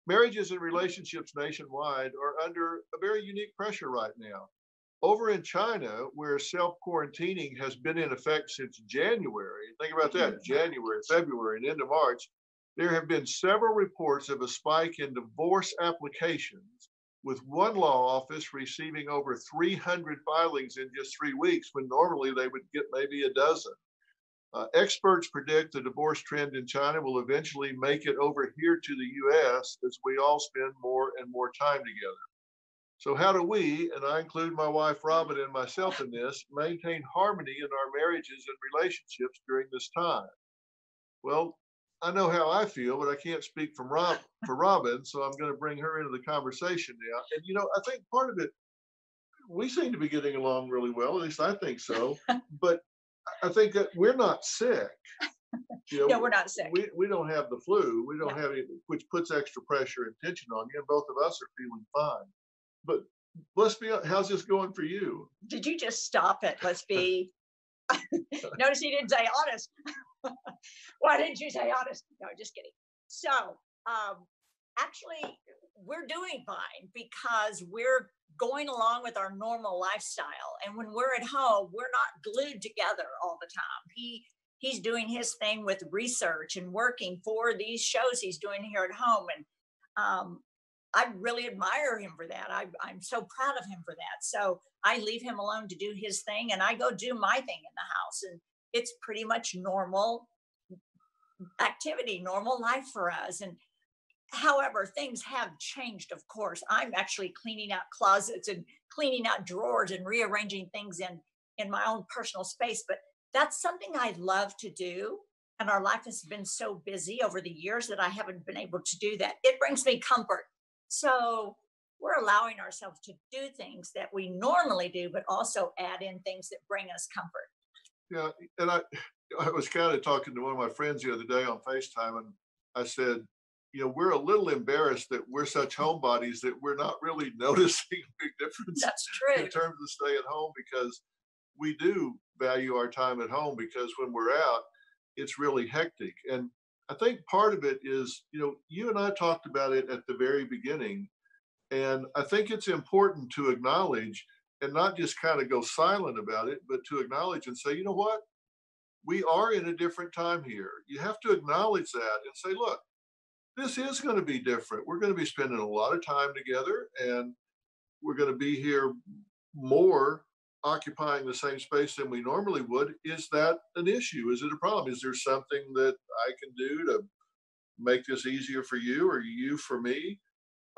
Marriages and relationships nationwide are under a very unique pressure right now. Over in China, where self-quarantining has been in effect since January, think about that, January, February, and into March, there have been several reports of a spike in divorce applications, with one law office receiving over 300 filings in just 3 weeks, when normally they would get maybe a dozen. Experts predict the divorce trend in China will eventually make it over here to the US as we all spend more and more time together. So how do we, and I include my wife Robin and myself in this, maintain harmony in our marriages and relationships during this time? Well, I know how I feel, but I can't speak for Robin, so I'm going to bring her into the conversation now. And I think part of it, we seem to be getting along really well, at least I think so. But I think that we're not sick. No, we're not sick. We don't have the flu. We don't have it, which puts extra pressure and tension on you. And both of us are feeling fine. But let's be honest, how's this going for you? Did you just stop it? Let's be. Notice he didn't say honest. Why didn't you say honest? No, just kidding. So actually, we're doing fine because we're going along with our normal lifestyle. And when we're at home, we're not glued together all the time. He's doing his thing with research and working for these shows he's doing here at home. And I really admire him for that. I'm so proud of him for that. So I leave him alone to do his thing, and I go do my thing in the house. And it's pretty much normal activity, normal life for us. And however, things have changed, of course. I'm actually cleaning out closets and cleaning out drawers and rearranging things in my own personal space. But that's something I love to do. And our life has been so busy over the years that I haven't been able to do that. It brings me comfort. So we're allowing ourselves to do things that we normally do, but also add in things that bring us comfort. Yeah. And I was kind of talking to one of my friends the other day on FaceTime, and I said, we're a little embarrassed that we're such homebodies that we're not really noticing a big difference. That's true. In terms of stay at home, because we do value our time at home, because when we're out, it's really hectic. And I think part of it is, you and I talked about it at the very beginning, and I think it's important to acknowledge and not just kind of go silent about it, but to acknowledge and say, you know what? We are in a different time here. You have to acknowledge that and say, look, this is going to be different. We're going to be spending a lot of time together, and we're going to be here more, occupying the same space than we normally would. Is that an issue? Is it a problem? Is there something that I can do to make this easier for you, or you for me?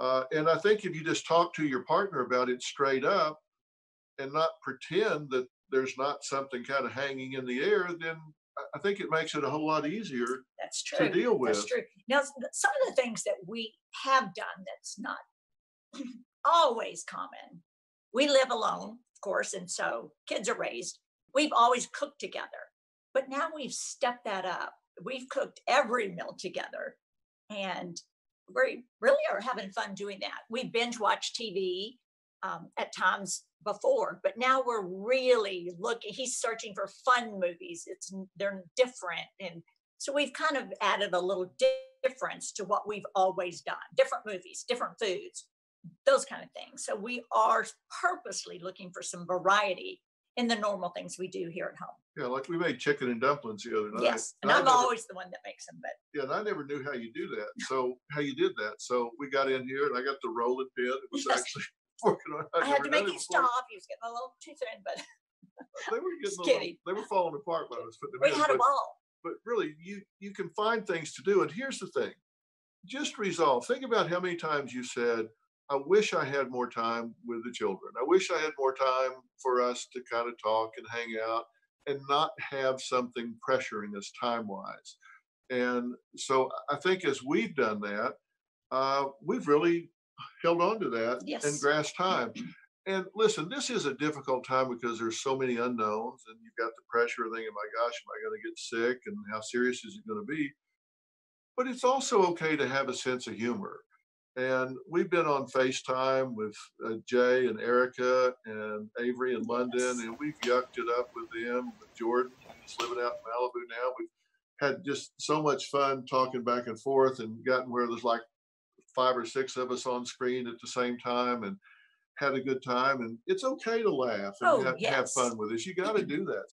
And I think if you just talk to your partner about it straight up and not pretend that there's not something kind of hanging in the air, then I think it makes it a whole lot easier. That's true. To deal with. That's true. Now, some of the things that we have done that's not always common. We live alone, of course, and so kids are raised. We've always cooked together, but now we've stepped that up. We've cooked every meal together, and we really are having fun doing that. We binge watch TV at times before, but now we're really looking. He's searching for fun movies. They're different, and so we've kind of added a little difference to what we've always done. Different movies, different foods, those kind of things. So we are purposely looking for some variety in the normal things we do here at home. Yeah, like we made chicken and dumplings the other night. Yes, and I'm always the one that makes them. But yeah, and I never knew how you do that. So how you did that? So we got in here, and I got the rolling pin. It was actually working on. I had to make it stop. He was getting a little too thin, but they were getting they were falling apart when I was putting them in. We had a ball. But really, you can find things to do. And here's the thing: just resolve. Think about how many times you said, I wish I had more time with the children. I wish I had more time for us to kind of talk and hang out and not have something pressuring us time-wise. And so I think as we've done that, we've really held on to that and grasped time. And listen, this is a difficult time because there's so many unknowns, and you've got the pressure of thinking, my gosh, am I going to get sick? And how serious is it going to be? But it's also okay to have a sense of humor. And we've been on FaceTime with Jay and Erica and Avery in London, and we've yucked it up with them, with Jordan, who's living out in Malibu now. We've had just so much fun talking back and forth and gotten where there's like 5 or 6 of us on screen at the same time and had a good time. And it's okay to laugh and Oh, have yes. fun with this. You got to do that.